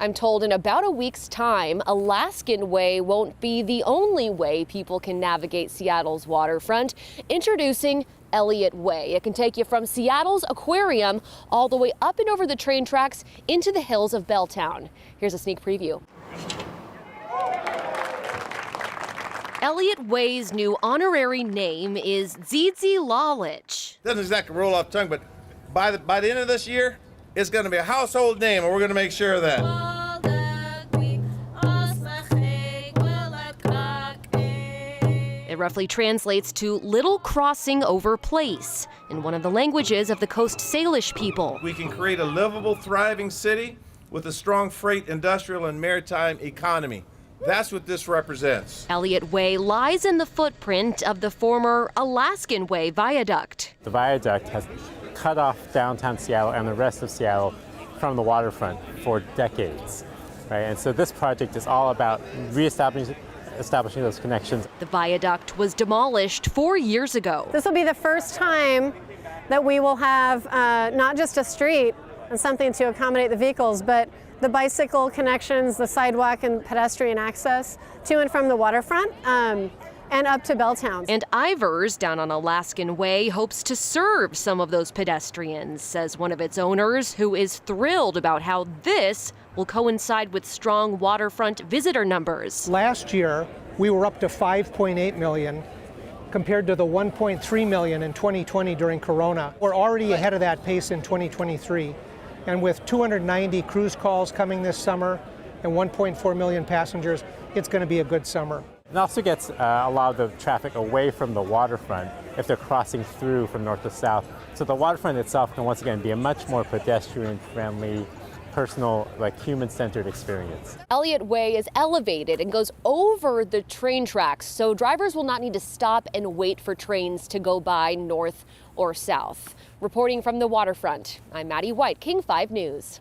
I'm told in about a week's time, Alaskan Way won't be the only way people can navigate Seattle's waterfront. Introducing Elliott Way. It can take you from Seattle's aquarium all the way up and over the train tracks into the hills of Belltown. Here's a sneak preview. Elliott Way's new honorary name is Zizi Lalich. Doesn't exactly roll off the tongue, but by the end of this year, it's going to be a household name, and we're going to make sure of that. It roughly translates to Little Crossing Over Place in one of the languages of the Coast Salish people. We can create a livable, thriving city with a strong freight, industrial, and maritime economy. That's what this represents. Elliott Way lies in the footprint of the former Alaskan Way Viaduct. The viaduct has cut off downtown Seattle and the rest of Seattle from the waterfront for decades, right? And so this project is all about establishing those connections. The viaduct was demolished 4 years ago. This will be the first time that we will have not just a street and something to accommodate the vehicles, but the bicycle connections, the sidewalk and pedestrian access to and from the waterfront and up to Belltown. And Ivers down on Alaskan Way hopes to serve some of those pedestrians, says one of its owners, who is thrilled about how this will coincide with strong waterfront visitor numbers. Last year, we were up to 5.8 million compared to the 1.3 million in 2020 during Corona. We're already ahead of that pace in 2023. And with 290 cruise calls coming this summer and 1.4 million passengers, it's going to be a good summer. It also gets a lot of the traffic away from the waterfront if they're crossing through from north to south. So the waterfront itself can once again be a much more pedestrian-friendly, personal, human-centered experience. Elliott Way is elevated and goes over the train tracks, so drivers will not need to stop and wait for trains to go by north or south. Reporting from the waterfront, I'm Maddie White, King 5 News.